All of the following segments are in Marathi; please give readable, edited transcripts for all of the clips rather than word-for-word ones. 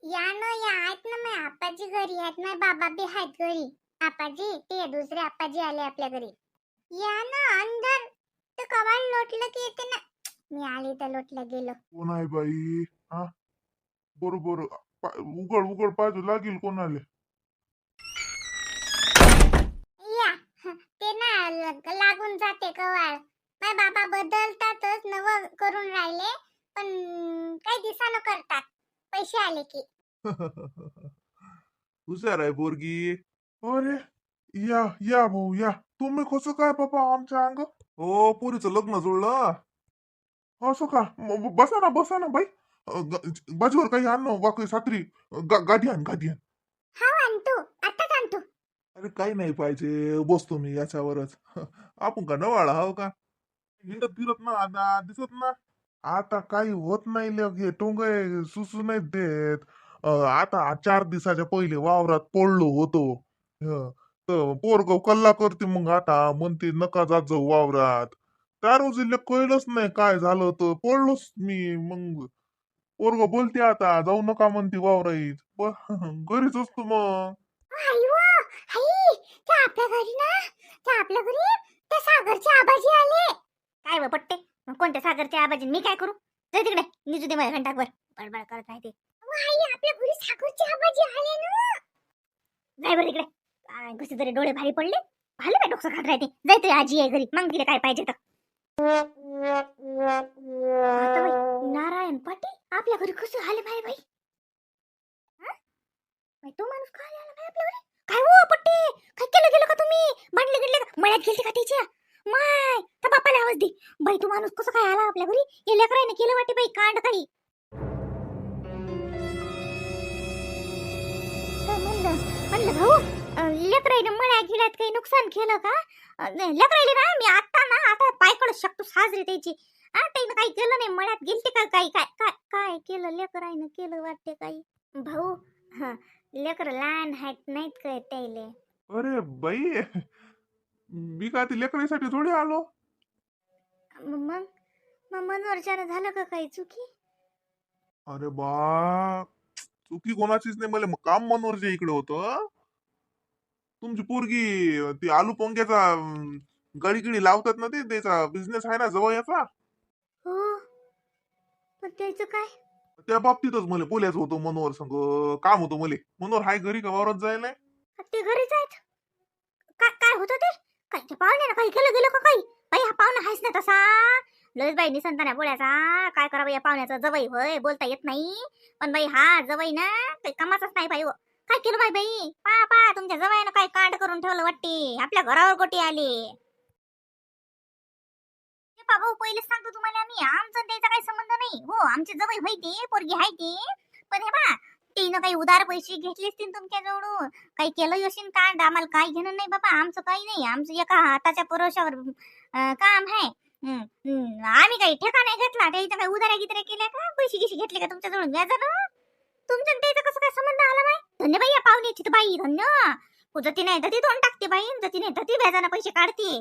या ना या आहेत ना, माझ्या आपाजी घरी आहेत, माझे बाबा बी आहेत घरी. आपाजी ते दुसरे आपाजी आले आपल्या घरी. या ना अंदर. तर कवाल लोटलं की येते ना. मी आली तर लोटलं गेलो. कोण आहे बाई? हा, बरोबर. उघड उघड पाहिजे लागेल कोणाले. या ते ना लागून जाते कवाल. माझे बाबा बदलतातच, नवं करून राहिले. पण काही दिवसानं करतात पैसे आले की. हुशार आहे पोरगी. अरे, या या भाऊ या. तुम्ही कसं काय बाबा आमच्या अंग? हो, पोरीचं लग्न जुळलं. असं का? बसा ना बाई. बाजूवर काही आण ना, वाकडी सात्री. गादी आण, गादी आण. हा आणतो, आताच आणतो. अरे काही नाही पाहिजे, बसतो मी याच्यावरच. आपण का नवाळा हो का? हिंडत फिरत ना आता दिसत ना. आता काही होत नाही लगे, टोंग सुसू नाही देत. आता 4 दिवसाच्या पहिले वावरात पडलो होतो. हं, तर पोरग कल्ला करते, मग आता म्हणते नका जात जाऊ वावरात. त्या रोजीला कळलंच नाही काय झालं, तर पडलोच मी. मग पोरग बोलते आता जाऊ नका म्हणते वावराईत. घरीच असतो मग. आई व आई, त्या आपल्या घरी ना, त्या आपल्या घरी त्या सागरचे आबाजी आले. काय व पट्टे, मग कोणत्या सागरचे आबाजी? मी काय करू? जाय तिकडे, निजू दे माझ्या घंटाकवर. बडबड करत नाही ते. आई, आपल्या घरी सागरचे आबाजी आले ना. जाय बरं तिकडे. काय कसे तरी डोळे भारी पडले. भाले काय डोकं खात राहते. जाय तरी आजी आहे घरी, मग तिला काय पाहिजे तर. आता बाई, नारायण पाटील आपल्या घरी कसं आले बाई बाई? बाई, तो माणूस काय आला बाई आपल्या घरी? काय हो पट्टी, काय केलं गेलं का तुम्ही? भांडले गेले का? मळ्यात गेलते का तिच्या? माय, त्या बापाला आवाज दे. बाई, तो माणूस कसं काय आला आपल्या घरी? हे लेकराने केलं वाटे बाई कांड काही. तर म्हणलं भाऊ, लेकराने मळ्यात गेल्यात काही नुकसान केलं का? नाही, लेकराले ना मी आता पायकडच शकतो साजरी त्याची. त्यानं काही केलं नाही, मळ्यात गेलते का काही? काय काय काय केलं लेकरानं? केलं वाटते काही. भाऊ, हा, लेकर लहान आहेत, नाहीत काय त्याले. अरे बाई, मी काय ते लेकरासाठी थोडी आलो. मग मग मनोरच्यानं झालं का काही चुकी? अरे बा, चुकी कोणाचीच नाही. मला काम मनोरचे इकडे होतं. तुमची पोरगी ती आलू पोंग्याचा गडी गिडी लावतात ना, ते त्याचा बिझनेस आहे ना जवळ याचा. हो, पण त्याचं काय? त्या बाबतीतच मला बोलायचं होतं मनोहर संग. काम होतं मला. मनोहर हाय घरी का वावरात जायला? ते घरीच आहेत. काय काय होतं ते? काय ते पाहुण्यानं काही केलं गेलं का काही? बाई, हा पाहुणा आहेस ना तसा. लयच बाई निसंताना बोलायचा. काय करा बाई या पाहुण्याचं? जवई होय, बोलता येत नाही. पण बाई हा जवई ना काही कामाचाच नाही बाई. काय केलं बाई बाई? पा तुमच्या जवयानं काय कांड करून ठेवलं वाटते. आपल्या घरावर गोटी आली. भाऊ, पहिलेच सांगतो तुम्हाला मी, आमचा त्याचा काही संबंध नाही. हो, आमचे जवळ माहिती पोरगी आहे ती. पण हे बा, तिनं काही उधार पैसे घेतले असतील तुमच्या जवळून, काही केलं असेल कांड, आम्हाला काही घेणं नाही बाबा. आमचं काही नाही, आमचं एका हाताच्या पुरवशावर काम आहे. आम्ही काही ठेका नाही घेतला. त्याच्या काही उधाऱ्या गिधाऱ्या केल्या का? पैसे गिसे घेतले का तुमच्या जवळून व्याजानं? तुमच्या त्याचा कसं काय संबंध आला बाई? धन्य बाई या पाहुण्याची तर बाई, धन्य. जती नाही तर ती तोंड टाकते बाई, जती नाही तर ती व्याजानं पैसे काढते.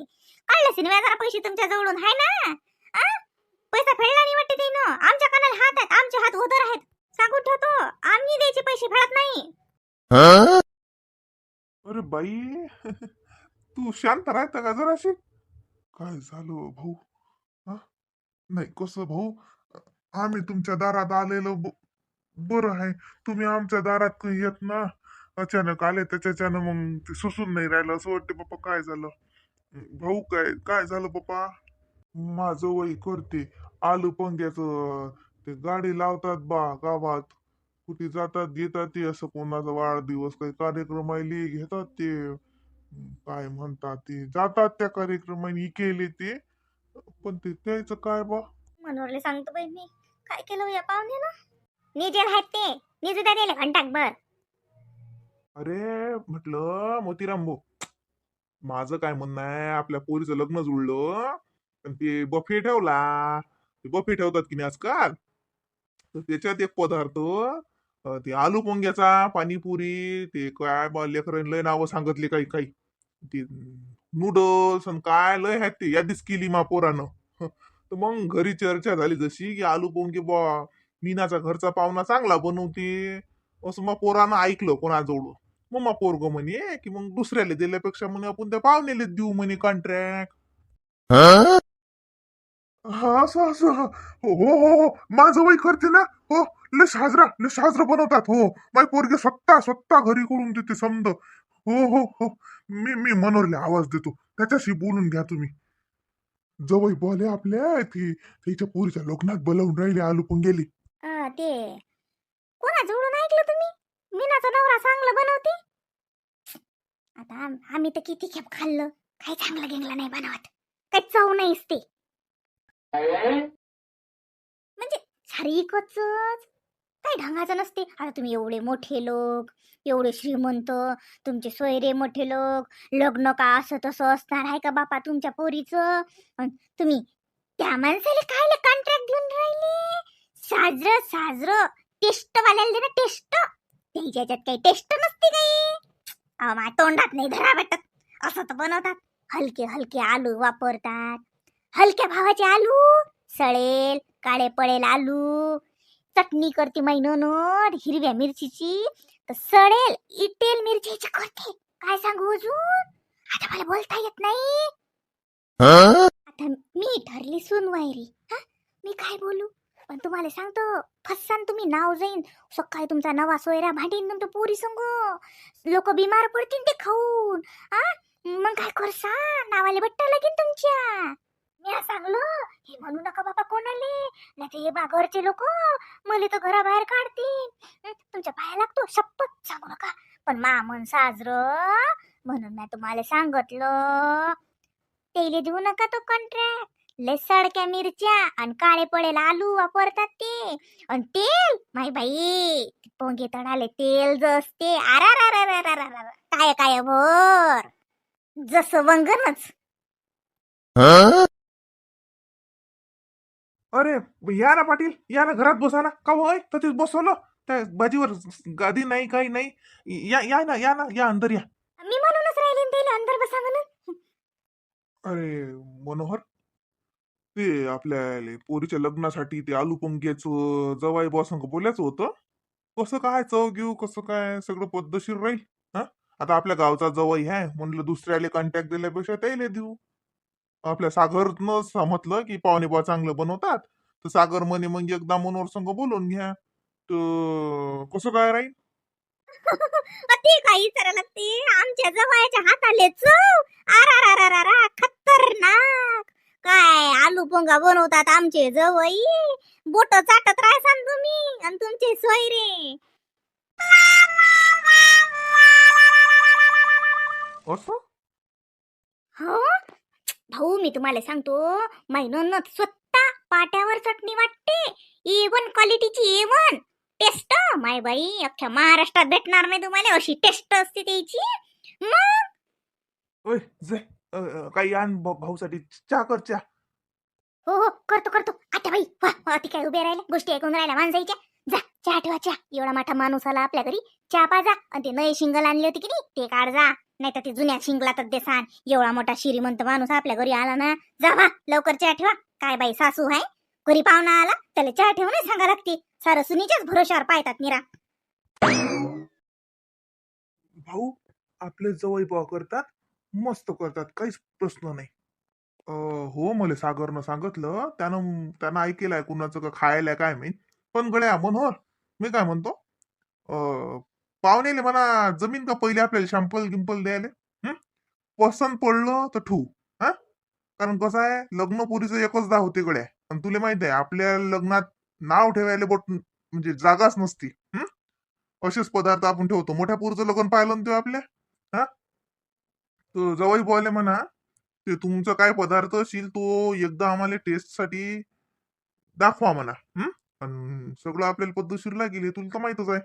काढले सिने व्याजानं पैसे तुमच्या जवळून, हाय ना? आ? पैसा फेडला नाही वाटते तिनं. आमच्या कानाला हात आहेत, आमचे हात उधर आहेत. सांगून ठेवतो, आम्ही द्यायचे पैसे फेडत नाही. अरे बाई, तू शांत राहता का जराशी? काय झालं भाऊ? हा? नाही कसं भाऊ, आम्ही तुमच्या दारात आलेलो बरं आहे. तुम्ही आमच्या दारात काही येत ना, अचानक आले त्याच्यानं मग ते सुसून नाही राहिलं. असं वाटतं बाप्पा काय झालं. भाऊ काय काय झालं बाप्पा? माझं वय करते आलू पंग्याचं. ते गाडी लावतात बा गावात. कुठे जातात येतात ते, असं कोणाचा वाढदिवस काही कार्यक्रम आले घेतात ते. काय म्हणतात ते, जातात त्या कार्यक्रमाने केले ते. पण ते त्याचं काय बा? मनोरले सांगतो बाई मी, काय केलं या पाहुण्यानं? निजेल आहेत ते, निजू द्या त्याला घंटाक बर. अरे म्हटलं मोतीराम भाऊ, माझं काय म्हणणं आहे, आपल्या पोरीचं लग्न जुळलं पण ते बफे ठेवला. ते बफे ठेवतात की नाही आजकाल, तर त्याच्यात एक पदार्थ, ते आलू पोंग्याचा, पाणीपुरी, ते काय बा लेकरांनी लय नावं सांगितले काही काही. ते नूडल्स आणि काय लय आहेत ते, यादीच केली मा पोरानं. तर मग घरी चर्चा झाली जशी की आलू पोंगे बा मीनाचा घरचा पाहुणा चांगला बनवते. असं मग पोरानं ऐकलं कोणाजवळ. मग मग पोरग म्हणे की मग दुसऱ्याला दिल्यापेक्षा म्हणे आपण त्या पाहुण्याला देऊ म्हणे कॉन्ट्रॅक्ट. हा असं असं हो हो हो हो. माझं वय करते ना. हो. लय साजरा बनवतात. हो. माझी पोरगी स्वतः स्वतः घरी करून देते समद. हो हो हो. मी मनोरला आवाज देतो, त्याच्याशी बोलून घ्या तुम्ही. जवळ बोले आपल्या ती तिच्या पोरीच्या लग्नात बोलावून राहिले आलू पण गेली. ते कोणाजवळून ऐकलं तुम्ही? मीनाचा नवरा चांगलं बनवते. आता आम्ही तर किती खेप खाल्लं, काही चांगलं गेंगलं नाही बनवत, काही चव नाहीच ते. म्हणजे सारिकच काही ढंगाचं नसते. आता तुम्ही एवढे मोठे लोक, एवढे श्रीमंत, तुमचे सोयरे मोठे लोक, लग्न का असं तसं असणार आहे का बापा तुमच्या पोरीचं? अन तुम्ही त्या माणसाला कायले कॉन्ट्रॅक्ट देऊन राहिले? साजरं साजरं टेस्ट वाल्याला दे ना, टेस्ट. त्याच्या याच्यात काही टेस्ट नसते काही. माझ्या तोंडात नाही धरा भेटत. असं तर बनवतात. हलके हलके आलू वापरतात, हलक्या भावाचे आलू. सळेल काळे पडेल आलू. चटणी करते मैनोनोर हिरव्या मिरचीची, तर सडेल इटेल मिरचीची करते. काय सांगू अजून? आता मला बोलता येत नाही. आता मी ठरली सुनवायरी. हा, मी काय बोलू? पण तुम्हाला सांगतो, फसान तुम्ही नाव जाईन. सकाळी तुमचा नवा सोयरा भांडीन तुमच्या पोरी संग. लोक बिमार पडतील ते खाऊन. आ मग काय करसा? नावाले बट्टा लागेल तुमच्या. मी सांगलो हे म्हणू नका बाबा कोणाले, नाही तर हे बा घरचे लोक मला तर घराबाहेर काढतील. तुमच्या पाया लागतो, शपथ सांगू नका. पण मन साजरं म्हणून मी तुम्हाला सांगितलं. तेले देऊ नका तो कॉन्ट्रॅक्ट. लय सडक्या मिरच्या आणि काळे पडेल आलू वापरतात ते. आणि तेल माई बाई, पोंगे तडाले तेल जो असते, काय काय भर जसं वंगणच. अरे या ना पाटील, या ना घरात बसा ना. का होय तिथेच बसवलं त्या बाजीवर? गादी नाही काही नाही. या या ना या ना या अंदर या. मी म्हणूनच राहिले ना त्याला अंदर बसा म्हणून. अरे मनोहर, ते आपल्या पोरीच्या लग्नासाठी ते आलू पंक्याचं जवाई बॉसंग बोलायचं होतं. कसं काय चव घेऊ, कसं काय सगळं पद्धतशीर राहील? हा, आता आपल्या गावचा जवाई आहे म्हणलं, दुसऱ्याला कॉन्टॅक्ट दिल्यापेक्षा त्याला देऊ. आपल्या सागरनं समजलं की पाहुणे बा चांगलं बनवतात, तर सागर म्हणे मग एकदा मनोहर संग बोलून घ्या. तर कसं काय राहील? ते काही विचारा लागते. आमच्या जवळच्या हाताले चव आरा खतरनाक. काय आलू पोंगा बनवतात आमचे जवई. बोट चाटत राहसान तुम्ही आणि तुमचे सोयरे. असं हो भाऊ, मी तुम्हाला सांगतो, महिनोन्नत स्वतः पाट्यावर चटणी वाटते. A1 क्वालिटीची A1 टेस्ट. माय बाई, अख्ख्या महाराष्ट्रात भेटणार नाही तुम्हाला अशी टेस्ट असते त्याची. मग ओय जे काही आण भाऊसाठी चहा कर चहा. हो हो, करतो करतो. आता बाई वा ती काय उभे राहिल्या गोष्टी ऐकून राहिल्या माणसाईच्या. जा चहा ठेवा चहा. एवढा मोठा माणूस आला आपल्या घरी, चहा पाजा. आणि ते नये शिंगल आणले होते की नाही ते काढ जा, नाही तर ते जुन्या शिंगलातच देसान. एवढा मोठा श्रीमंत माणूस आपल्या घरी आला ना, जा वा लवकर चहा ठेवा. काय बाई सासू आहे, घरी पाहुणा आला त्याला चहा ठेवून नाही सांगा लागते. सारं सुनीच्याच भरोशावर पाहतात निरा. भाऊ आपले जवळ भाव करतात, मस्त करतात, काहीच प्रश्न नाही. हो मला सागरनं सांगितलं, त्यानं ऐकेलंय कुणाचं का खायला काय माहित. पण गड्या मनोहर, मी काय म्हणतो, पाहुणेले म्हणा जमीन का पहिले आपल्याला शॅम्पल गिंपल द्यायला. हं? पसंत पडलं तर ठू. हा, कारण कसं आहे, लग्न पुरीचं एकच दाव होते गड्या. आणि तुला माहित आहे आपल्या लग्नात नाव ठेवायला म्हणजे जागाच नसती. असेच पदार्थ आपण ठेवतो. मोठ्या पुरीचं लग्न पाहिलं ना ते आपल्या. हा, तर जवळ बोलले म्हणा, ते तुमचा काय पदार्थ असेल तो एकदा आम्हाला टेस्ट साठी दाखवा म्हणा. पण सगळं आपल्याला पद्धतशीर लागेल हे तुला तर माहितच आहे.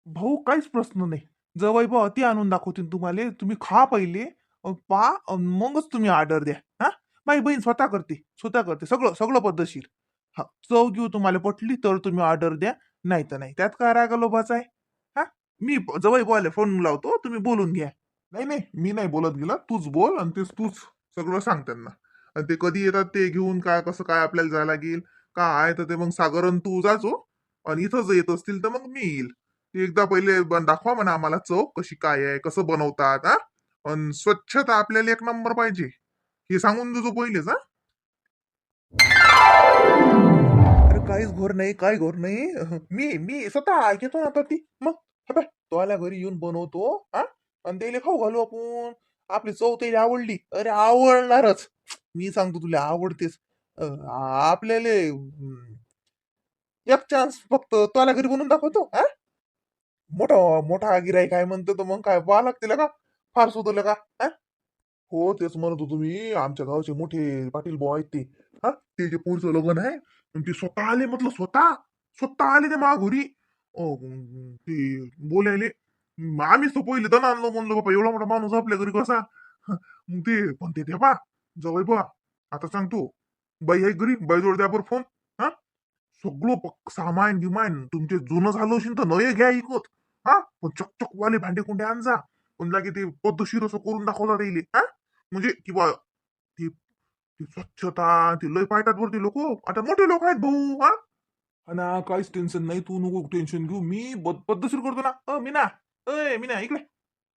भाऊ काहीच प्रश्न नाही. जवळ भाऊ अति आणून दाखवतील तुम्हाला. तुम्ही खा पहिले, पा मगच तुम्ही ऑर्डर द्या. हा, माझी बहीण स्वतः करते सगळं सगळं पद्धतशीर. हा, चव घेऊ तुम्हाला पटली तर तुम्ही ऑर्डर द्या, नाही तर नाही. त्यात काय रागा लोभाचा आहे? हा, मी जवळ बोलायला फोन लावतो, तुम्ही बोलून घ्या. नाही नाही, मी नाही बोलत गेला, तूच बोल आणि तेच तूच सगळं सांग त्यांना. आणि ते कधी येतात ते घेऊन, काय कसं काय आपल्याला जायला लागेल काय, तर ते मग सागरन तू जाचो. आणि इथं जर येत असतील तर मग मी येईल. ते एकदा पहिले दाखवा म्हणा आम्हाला चव कशी काय आहे, कसं बनवतात. हा, पण स्वच्छता आपल्याला एक नंबर पाहिजे, हे सांगून देतो पहिलेच. हा, अरे काहीच घोर नाही, काय घोर नाही. मी मी स्वतः घेतो ना तर ती मग हे पाह्य, तो आल्या घरी येऊन बनवतो. हा, आणि त्याला खाऊ घालू आपण. आपली चव त्याला आवडली, अरे आवडणारच. मी सांगतो तुला आवडतेच. आपल्याला एक चान्स फक्त तो आल्या घरी बनवून दाखवतो. हा, मोठा मोठा गिराईक काय म्हणतो तर मग काय पाहा लागतील का, फार सुधरलं का. हा? हो तेच म्हणत होतो मी, आमच्या गावचे मोठे पाटील भाऊ आहेत ते. हा, ते जे पुढचं लग्न आहे आणि ते स्वतः आले, म्हटलं स्वतः स्वतः आले ते माघोरी. ते बोलायले. आम्हीच तो पहिले दण आणलो, म्हणलो बाबा एवढा मोठा माणूस आपल्या घरी कसा. मग ते पण ते पा जवळ पहा, आता सांगतो. बाई आहे घरी, बाई जोड द्या बरं फोन. हा, सगळं सामान गिमान तुमचे जुनं झालं असेल तर नये घ्या इकत. हा, पण चकचक वाले भांडे कुंडे आणजा. पण लागे ते पद्धतशीर असं करून दाखवतात येईल. हा, म्हणजे किंवा ती ती स्वच्छता, ती लय पाहतात वरती लोक. आता मोठे लोक आहेत भाऊ. हा, ना काहीच टेन्शन नाही, तू नको टेन्शन घेऊ. मी पद्धतशीर करतो ना. मीना, अय मीना इकडे,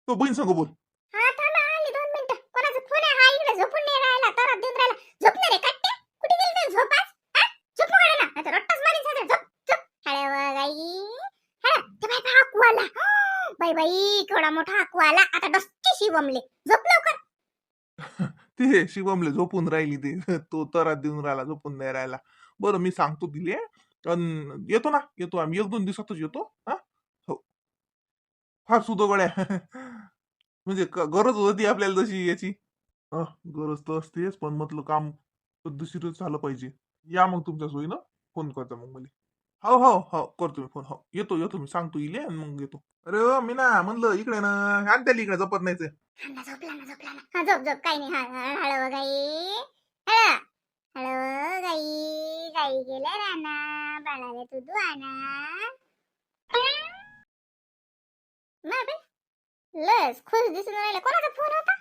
तो बहीण संग बोल. हा थांबा, आली 2 मिनिटं. कोणाचा फोन आहे? हा इकडे झोपून नाही राहिला, तरात देऊन राहिला. झोपणार आहे कट्टे? कुठे गेली तर झोप आज? हा? झोप काढा ना, आता रट्टाच मारीन साधं. झोप झोप. हळे व गाई. हळे, ते बाई पहा हाकू आला. बाई बाई केवढा मोठा हाकू आला. आता डसची शिवमले. झोप लवकर. ते शिवमले झोपून राहिली ते. तो तरात देऊन राहिला, झोपून नाही राहिला. बरं मी सांगतो तिले. येतो ना, येतो आम्ही 1-2 दिवसातच येतो. हा, हो, फार सुदो गड्या. म्हणजे गरज होती आपल्याला तशी याची. गरज तर असतेच, पण म्हटलं काम पद्धतशीरच झालं पाहिजे. या मग तुमच्या सोयीनं फोन करता मग मला. हो हो हो, करतो मी फोन. हो, येतो येतो, मी सांगतो इले आणि मग येतो. अरे मी ना म्हणलं इकडे ना, आण त्याला इकडे जपत नाहीच. झोपला ना, झोपला ना. हा झोप झोप, काही नाही. हा हळव गाई. हळव हळव गाई. गाई गेल्या राना, बाळाला दूध आणा. नाही बे, लस खुश दिसून राहिला. कोणाचा फोन होता?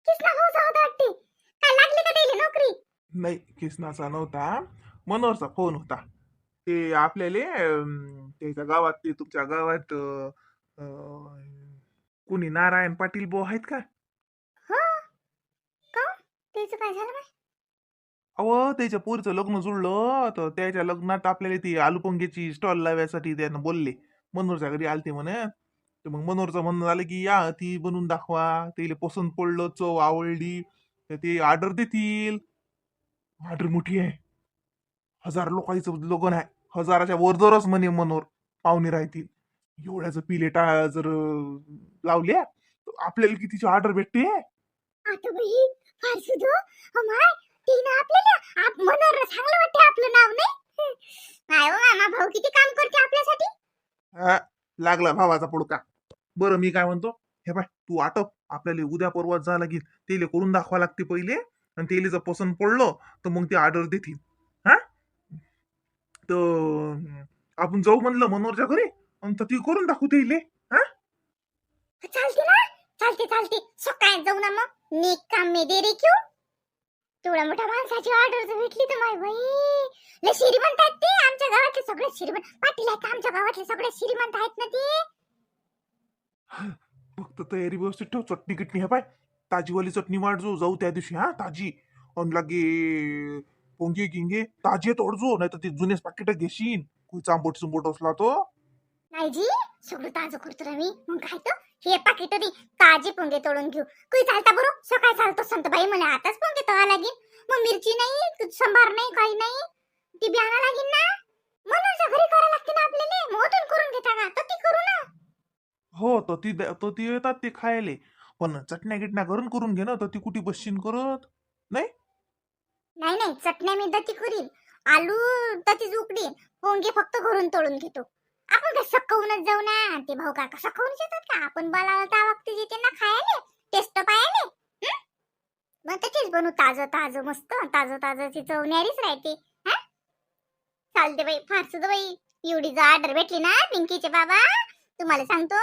किसना भाऊचा होता वाटते. काय लागली का त्याला नोकरी? नाही, किसनाचा नव्हता, मनोहरचा फोन होता. ते आपल्याला त्याच्या गावात, ते तुमच्या गावात कुणी नारायण पाटील भाऊ आहेत का? हो का? त्याचं काय झालं बाई? अहो त्याच्या पोरीचं लग्न जुळलं, तर त्याच्या लग्नात आपल्याला ती आलूपंग्याची स्टॉल लावायसाठी त्यानं बोलले. मनोहरच्या घरी आलते म्हणे. तर मग मनोहरचं म्हणणं झालं की या ती बनवून दाखवा, त्याला पसंत पडलं, चव आवडली तर ते ऑर्डर देतील. ऑर्डर मोठी आहे, 1000 लोकांचं लग्न आहे. 1000च्या वर जरच म्हणे मनोहर पाहुणे राहतील. एवढ्याचं पिलेटा जर लावल्या तर आपल्याला कितीची ऑर्डर भेटते. आता बाई फार सुधो. अमाय, तिनं आपल्याला मनोहर चांगलं वाटते आपलं नाव नाही. काय हो मामा, भाऊ किती काम करते आपल्यासाठी. हा, लागला भावाचा पुडका. बरं मी काय म्हणतो, हे पाय तू आटप, आपल्याला उद्या परवाच जा लागेल. तेले करून दाखवा लागते पहिले, आणि तेले जर पसंत पडलं तर मग ते ऑर्डर देतील. हा, तर आपण जाऊ म्हणलं मनोहरच्या घरी, आणि तर ती करून दाखवू तेले. हा, चालते ना, चालते चालते. सकाळी जाऊ ना मग. नेक काम में देरी क्यों? तेवढ्या मोठ्या माणसाची ऑर्डर जर भेटली तर माय बाई, लय श्रीमंत आहेत ते. आमच्या गावातले सगळे श्रीमंत पाटील आहेत. आमच्या गावातले सगळे श्रीमंत आहेत ना ते. फक्त तयारी व्यवस्थित ठेव. चटणी किटणी हे पाय, ताजीवाली चटणी वाढजो जाऊ त्या दिवशी. हा, ताजी. आणि लागे पोंगे गिंगे ताजे तोडजो, नाही तर ते जुनेच पाकिट घेशील. कोई चांबट चुंबट असला तो. नाही जी, सगळं ताजं करतो रे मी. मग काय तर हे पाकिट ताजे पोंगे तोडून घेऊ. कुई चालता बरं, सकाळ चालतो संत बाई मला आताच पोंगे तोडा लागेल. मग मिरची नाही, संभार नाही, काही नाही. ती बियाणा लागेल ना. म्हणून घरी करा लागते ना आपल्याला. मोठून करून घेता का तर ती करू ना. हो, तो ती येतात ते खायले. पण चटण्या गिटण्या करून घे ना, तर ती कुठे बसशील करत नाही. नाही नाही, चटण्या मी दती करीन. आलू दतीच उकडीन. पोंगे फक्त घरून तोडून घेतो. आपण काय सकाळूनच जाऊ ना. ते भाऊ काका सकाळूनच येतात का? आपण बोलावलं त्या वक्ती येते ना खायला, टेस्ट पाहायला. मग त्याचीच बनू ताजं ताजं मस्त. ताजं ताजं चव न्यारीच राहते. हा, चालते बाई. फार सुद्धा बाई, एवढी जर ऑर्डर भेटली ना पिंकीचे बाबा, तुम्हाला सांगतो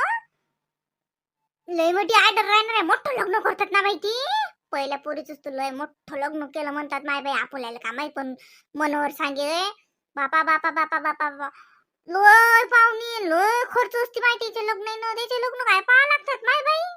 लय मोठी ऑर्डर राहणार आहे. मोठं लग्न करतात ना बाई ती. पहिल्या पोरीच तू लय मोठं लग्न केलं म्हणतात माय बाई. आपल्याला का माहित, पण मनोहर सांगे बापा बापा बापा बापा बापा, लय पाहुणे, लय खर्च असते माहितीचे लग्न आहे ना त्याचे लग्न काय पाहा लागतात माय बाई